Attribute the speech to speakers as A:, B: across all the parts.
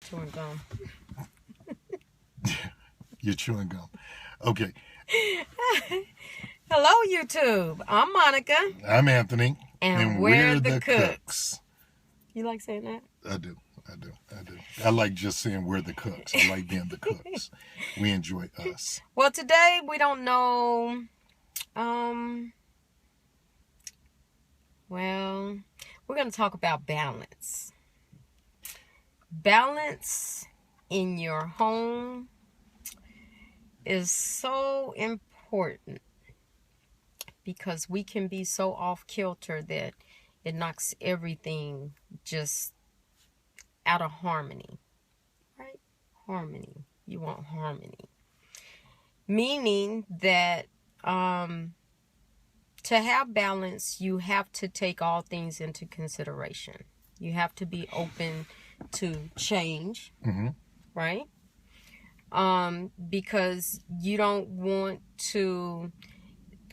A: chewing gum.
B: You're chewing gum. Okay.
A: Hello, YouTube. I'm Monica.
B: I'm Anthony.
A: And we're the cooks. You like saying that?
B: I do. I like just saying we're the cooks. I like being the cooks. We enjoy us.
A: Well, today we don't know. Well, we're going to talk about balance. Balance in your home is so important because we can be so off kilter that it knocks everything just out of harmony, right? Harmony. You want harmony. Meaning that to have balance, you have to take all things into consideration. You have to be open to change, right? Because you don't want to,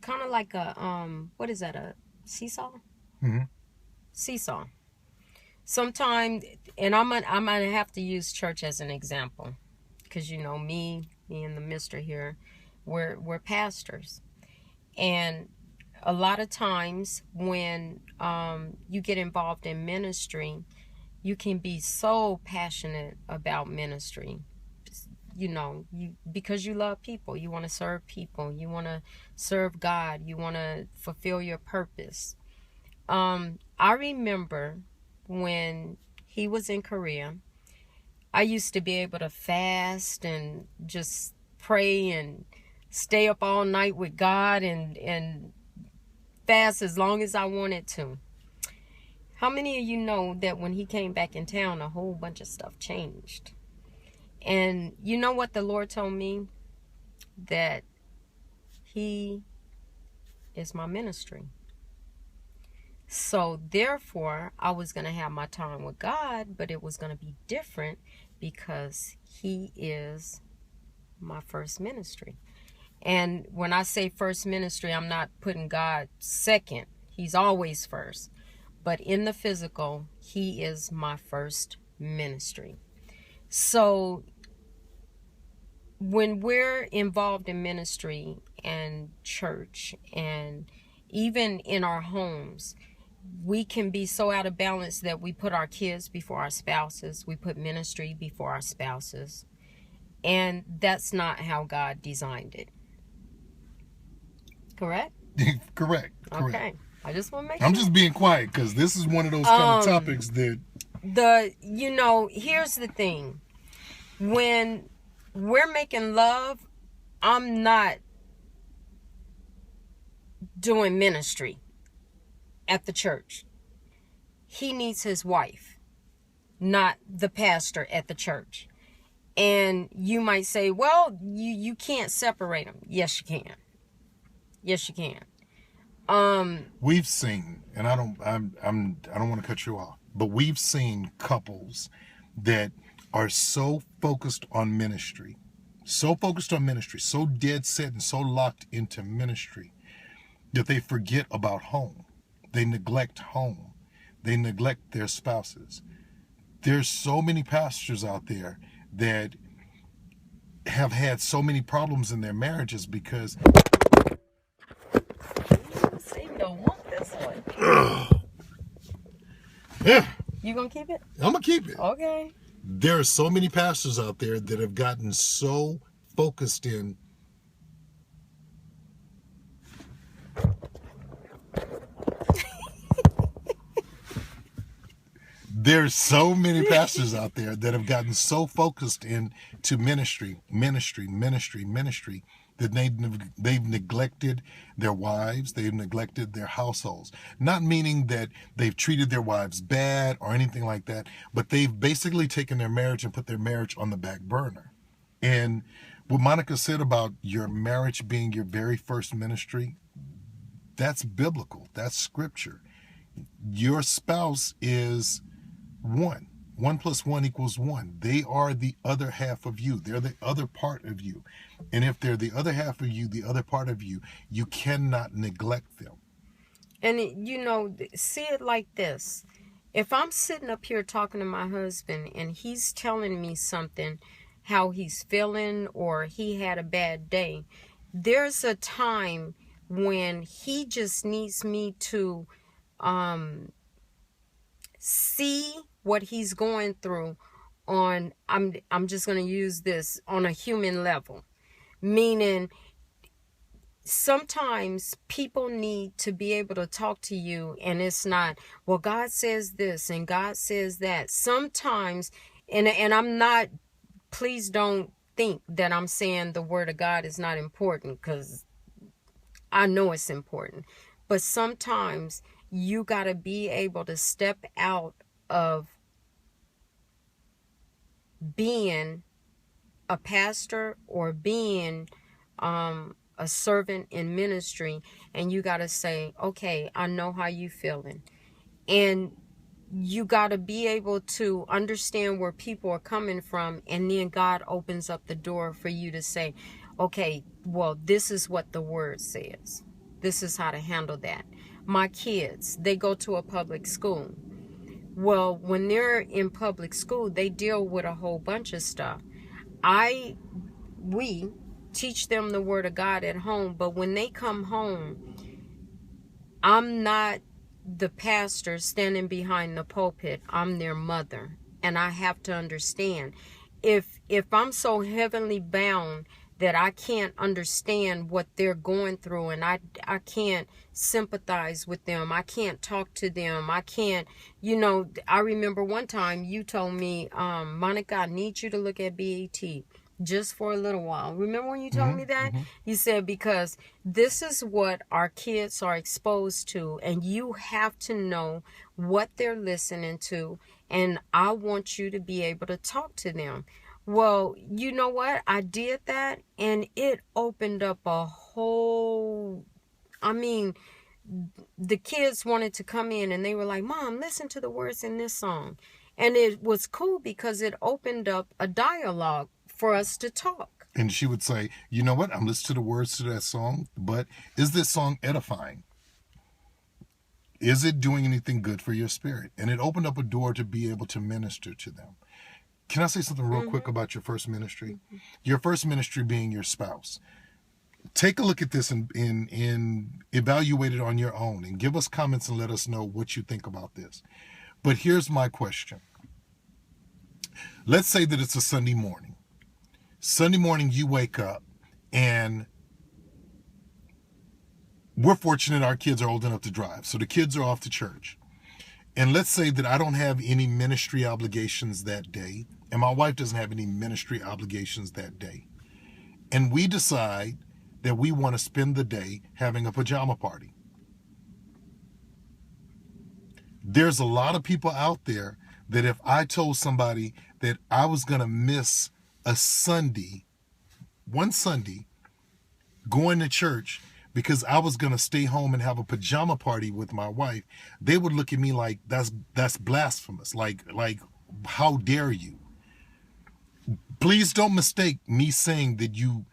A: kind of like a, what is that, a seesaw? Seesaw. Sometimes, and I'm gonna have to use church as an example, because you know me and the mister here, we're pastors, and a lot of times when you get involved in ministry, you can be so passionate about ministry. You know, because you love people, you want to serve people, you want to serve God, you want to fulfill your purpose. I remember when he was in Korea, I used to be able to fast and just pray and stay up all night with God and fast as long as I wanted to. How many of you know that when he came back in town, a whole bunch of stuff changed? And you know what the Lord told me? That he is my ministry. So therefore, I was going to have my time with God, but it was going to be different because he is my first ministry. And when I say first ministry, I'm not putting God second. He's always first. But in the physical, he is my first ministry. So when we're involved in ministry and church and even in our homes, we can be so out of balance that we put our kids before our spouses. We put ministry before our spouses. And that's not how God designed it. Correct?
B: Correct.
A: Okay. I just want to make sure.
B: I'm just being quiet because this is one of those kind of topics that...
A: Here's the thing. When we're making love, I'm not doing ministry at the church. He needs his wife, not the pastor at the church. And you might say, well, you can't separate them. Yes, you can. Yes, you can.
B: We've seen, and I don't want to cut you off, but we've seen couples that are so focused on ministry, so dead set and so locked into ministry that they forget about home. They neglect home. They neglect their spouses. There's so many pastors out there that have had so many problems in their marriages because...
A: You don't want this one.
B: Yeah.
A: You gonna keep it?
B: I'm gonna keep it.
A: Okay.
B: There are so many pastors out there that have gotten so focused in there's so many pastors out there that have gotten so focused into ministry that they've neglected their wives, they've neglected their households. Not meaning that they've treated their wives bad or anything like that, but they've basically taken their marriage and put their marriage on the back burner. And what Monica said about your marriage being your very first ministry, that's biblical, that's scripture. Your spouse is one. 1 + 1 = 1. They are the other half of you. They're the other part of you. And if they're the other half of you, the other part of you, you cannot neglect them.
A: And, see it like this. If I'm sitting up here talking to my husband and he's telling me something, how he's feeling or he had a bad day, there's a time when he just needs me to see what he's going through on, I'm just going to use this, on a human level. Meaning, sometimes people need to be able to talk to you and it's not, well, God says this and God says that. Sometimes, and I'm not, please don't think that I'm saying the word of God is not important, because I know it's important. But sometimes you got to be able to step out of being a pastor or being a servant in ministry, and you got to say, okay, I know how you feeling. And you got to be able to understand where people are coming from, and then God opens up the door for you to say, okay, well, this is what the word says. This is how to handle that. My kids, they go to a public school. Well, when they're in public school, they deal with a whole bunch of stuff. We teach them the word of God at home, but when they come home, I'm not the pastor standing behind the pulpit. I'm their mother, and I have to understand, if I'm so heavenly bound that I can't understand what they're going through, and I can't sympathize with them, I can't talk to them, I can't, I remember one time you told me, Monica, I need you to look at BET just for a little while. Remember when you told me that? You said, because this is what our kids are exposed to, and you have to know what they're listening to, and I want you to be able to talk to them. Well, you know what? I did that, and it opened up a whole, the kids wanted to come in and they were like, Mom, listen to the words in this song. And it was cool because it opened up a dialogue for us to talk.
B: And she would say, you know what? I'm listening to the words to that song, but is this song edifying? Is it doing anything good for your spirit? And it opened up a door to be able to minister to them. Can I say something real quick about your first ministry? Your first ministry being your spouse. Take a look at this and evaluate it on your own and give us comments and let us know what you think about this. But here's my question. Let's say that it's a Sunday morning. Sunday morning you wake up, and we're fortunate our kids are old enough to drive. So the kids are off to church. And let's say that I don't have any ministry obligations that day, and my wife doesn't have any ministry obligations that day. And we decide that we want to spend the day having a pajama party. There's a lot of people out there that if I told somebody that I was going to miss a Sunday, one Sunday, going to church because I was going to stay home and have a pajama party with my wife, they would look at me like that's blasphemous. Like, how dare you? Please don't mistake me saying that you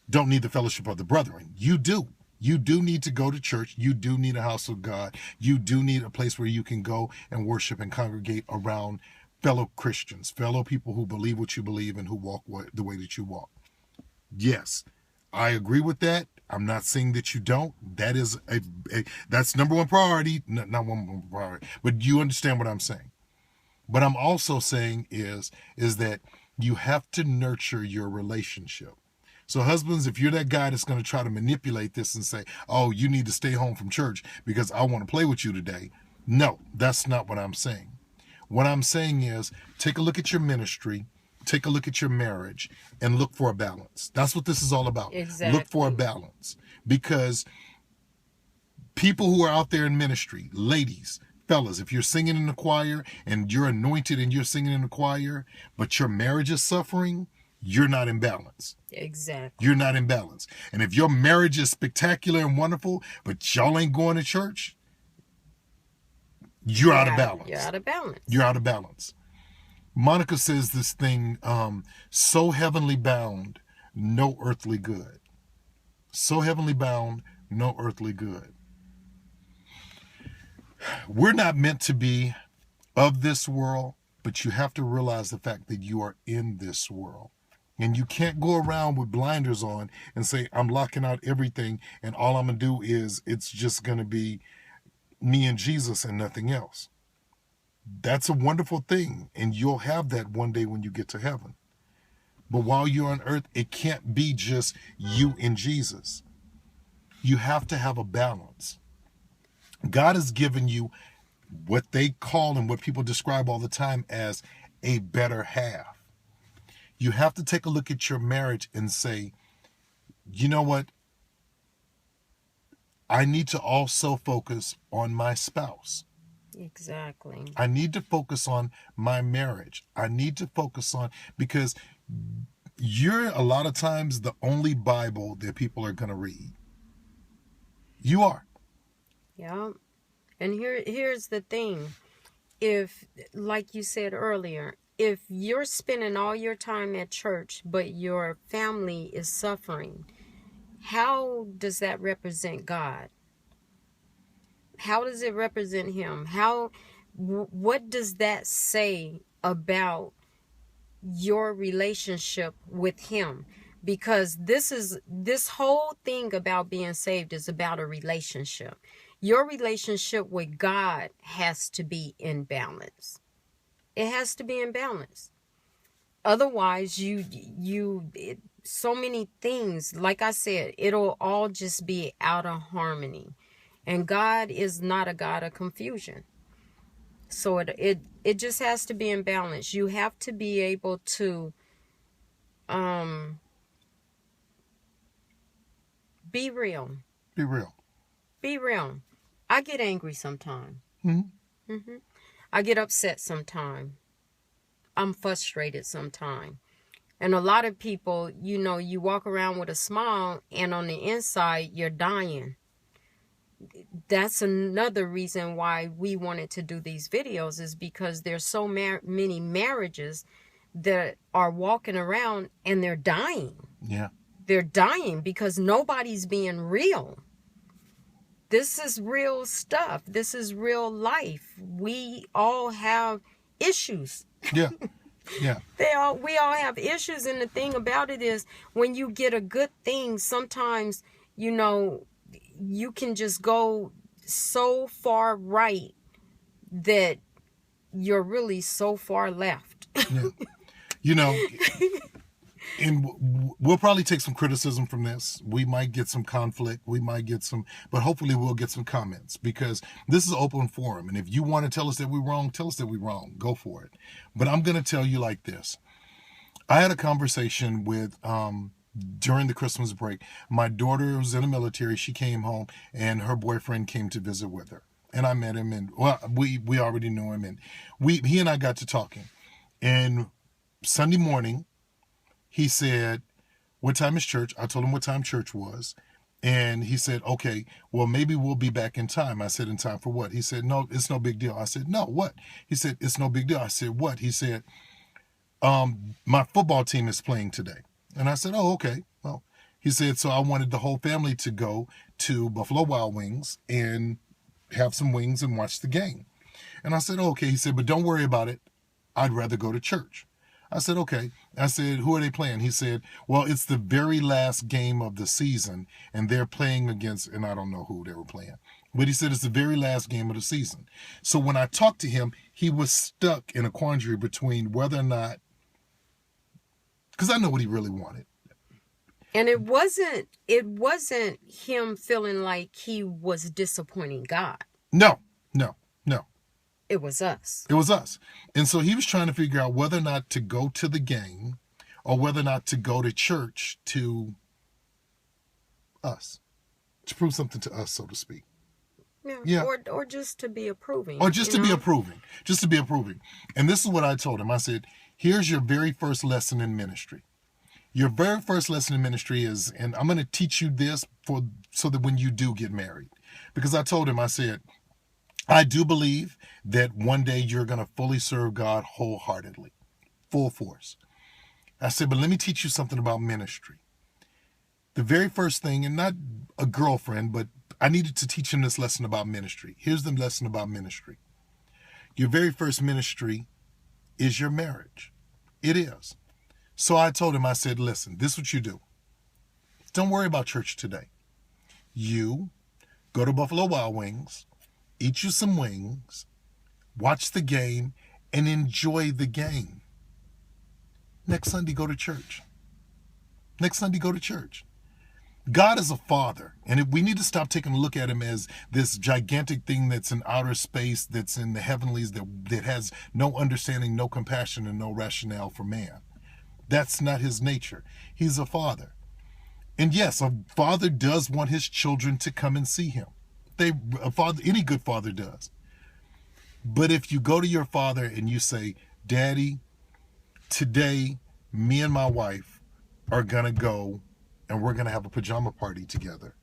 B: don't need the fellowship of the brethren. You do. You do need to go to church. You do need a house of God. You do need a place where you can go and worship and congregate around fellow Christians, fellow people who believe what you believe and who walk the way that you walk. Yes, I agree with that. I'm not saying that you don't. That is that's number one priority. Not one priority, but you understand what I'm saying. But I'm also saying is that you have to nurture your relationship. So husbands, if you're that guy that's going to try to manipulate this and say, oh, you need to stay home from church because I want to play with you today. No, that's not what I'm saying. What I'm saying is take a look at your ministry, take a look at your marriage, and look for a balance. That's what this is all about.
A: Exactly.
B: Look for a balance. Because people who are out there in ministry, ladies, fellas, if you're singing in the choir and you're anointed and you're singing in the choir, but your marriage is suffering, you're not in balance.
A: Exactly.
B: You're not in balance. And if your marriage is spectacular and wonderful, but y'all ain't going to church, you're out of balance.
A: You're out of balance.
B: You're out of balance. Monica says this thing, so heavenly bound, no earthly good. So heavenly bound, no earthly good. We're not meant to be of this world, but you have to realize the fact that you are in this world. And you can't go around with blinders on and say, I'm locking out everything, and all I'm going to do is it's just going to be me and Jesus and nothing else. That's a wonderful thing, and you'll have that one day when you get to heaven. But while you're on earth, it can't be just you and Jesus. You have to have a balance. God has given you what they call and what people describe all the time as a better half. You have to take a look at your marriage and say, you know what? I need to also focus on my spouse.
A: Exactly.
B: I need to focus on my marriage. I need to focus on, because you're a lot of times the only Bible that people are going to read. You are.
A: Yeah. And here's the thing. If, like you said earlier, if you're spending all your time at church, but your family is suffering, how does that represent God? How does it represent him? What does that say about your relationship with him? Because this whole thing about being saved is about a relationship. Your relationship with God has to be in balance. It has to be in balance. Otherwise, so many things, like I said, it'll all just be out of harmony. And God is not a God of confusion. So it just has to be in balance. You have to be able to be real.
B: Be real.
A: Be real. I get angry sometimes.
B: Mm-hmm.
A: I get upset sometimes. I'm frustrated sometimes. And a lot of people, you walk around with a smile and on the inside, you're dying. That's another reason why we wanted to do these videos, is because there's so many marriages that are walking around and they're dying.
B: Yeah.
A: They're dying because nobody's being real. This is real stuff. This is real life. We all have issues.
B: Yeah. Yeah.
A: We all have issues, and the thing about it is, when you get a good thing, sometimes, you can just go so far right that you're really so far left.
B: Yeah. And we'll probably take some criticism from this. We might get some conflict. We might get some, but hopefully we'll get some comments, because this is an open forum. And if you want to tell us that we're wrong, tell us that we're wrong. Go for it. But I'm going to tell you like this. I had a conversation with, during the Christmas break, my daughter was in the military. She came home and her boyfriend came to visit with her. And I met him, and we already knew him. And he and I got to talking. And Sunday morning, he said, what time is church? I told him what time church was. And he said, okay, well, maybe we'll be back in time. I said, in time for what? He said, no, it's no big deal. I said, no, what? He said, it's no big deal. I said, what? He said, my football team is playing today. And I said, oh, okay. Well, he said, so I wanted the whole family to go to Buffalo Wild Wings and have some wings and watch the game. And I said, oh, okay. He said, but don't worry about it. I'd rather go to church. I said, okay. I said, who are they playing? He said, well, it's the very last game of the season, and they're playing against, and I don't know who they were playing, but he said it's the very last game of the season. So when I talked to him, he was stuck in a quandary between whether or not, because I know what he really wanted.
A: And it wasn't him feeling like he was disappointing God.
B: No.
A: It was us.
B: It was us. And so he was trying to figure out whether or not to go to the game or whether or not to go to church to us, to prove something to us, so to speak.
A: Yeah. Or just to be approving.
B: Or just to be approving. Just to be approving. And this is what I told him. I said, here's your very first lesson in ministry. Your very first lesson in ministry is, and I'm going to teach you this so that when you do get married. Because I told him, I said, I do believe that one day you're going to fully serve God wholeheartedly, full force. I said, but let me teach you something about ministry. The very first thing, and not a girlfriend, but I needed to teach him this lesson about ministry. Here's the lesson about ministry. Your very first ministry is your marriage. It is. So I told him, I said, listen, this is what you do. Don't worry about church today. You go to Buffalo Wild Wings, eat you some wings, watch the game, and enjoy the game. Next Sunday, go to church. Next Sunday, go to church. God is a father, and we need to stop taking a look at him as this gigantic thing that's in outer space, that's in the heavenlies, that has no understanding, no compassion, and no rationale for man. That's not his nature. He's a father. And yes, a father does want his children to come and see him. Any good father does. But if you go to your father and you say, Daddy, today, me and my wife are going to go and we're going to have a pajama party together.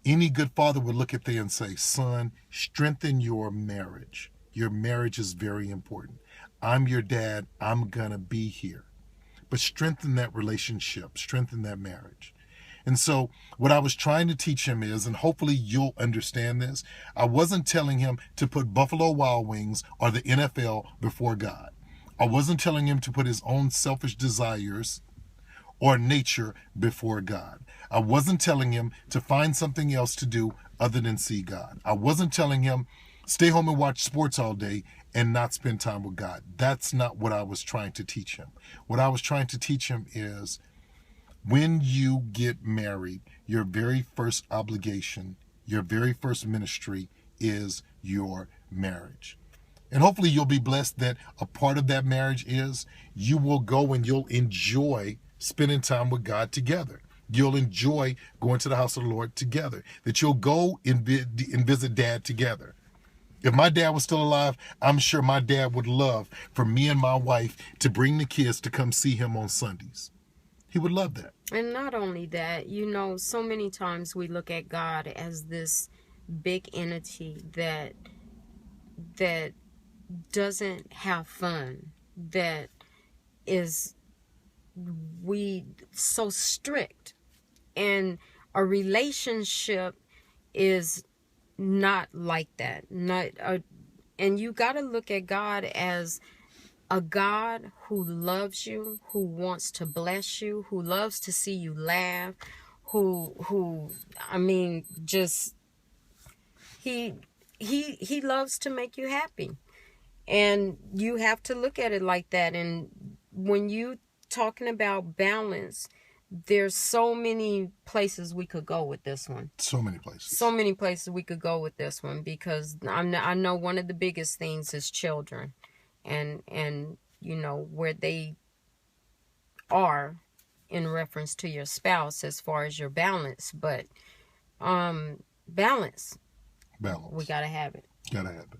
B: Any good father would look at that and say, son, strengthen your marriage. Your marriage is very important. I'm your dad. I'm going to be here. But strengthen that relationship. Strengthen that marriage. And so what I was trying to teach him is, and hopefully you'll understand this, I wasn't telling him to put Buffalo Wild Wings or the NFL before God. I wasn't telling him to put his own selfish desires or nature before God. I wasn't telling him to find something else to do other than see God. I wasn't telling him stay home and watch sports all day and not spend time with God. That's not what I was trying to teach him. What I was trying to teach him is when you get married, your very first obligation, your very first ministry is your marriage. And hopefully you'll be blessed that a part of that marriage is you will go and you'll enjoy spending time with God together. You'll enjoy going to the house of the Lord together. That you'll go and visit Dad together. If my dad was still alive, I'm sure my dad would love for me and my wife to bring the kids to come see him on Sundays. He would love that.
A: And not only that, so many times we look at God as this big entity that doesn't have fun, that is so strict. And a relationship is not like that. And you got to look at God as a God who loves you, who wants to bless you, who loves to see you laugh, he loves to make you happy. And you have to look at it like that. And when you talking about balance, there's so many places we could go with this one.
B: So many places.
A: So many places we could go with this one, because I know one of the biggest things is children, and where they are in reference to your spouse as far as your balance. But balance. We gotta have it.
B: Gotta have it.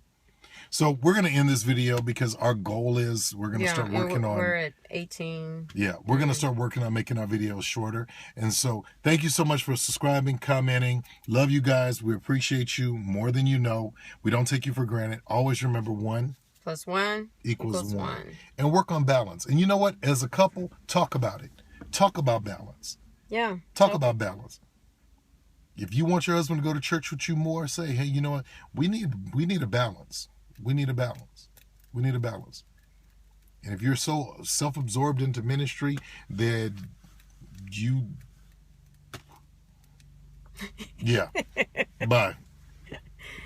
B: So we're going to end this video because our goal is we're going to start working on...
A: We're at 18.
B: Yeah, we're going to start working on making our videos shorter. And so thank you so much for subscribing, commenting. Love you guys. We appreciate you more than you know. We don't take you for granted. Always remember 1
A: + 1
B: equals 1. And work on balance. And you know what? As a couple, talk about it. Talk about balance.
A: Yeah.
B: Talk about balance. If you want your husband to go to church with you more, say, hey, you know what? We need a balance. We need a balance. We need a balance. And if you're so self-absorbed into ministry that you... Yeah. Bye.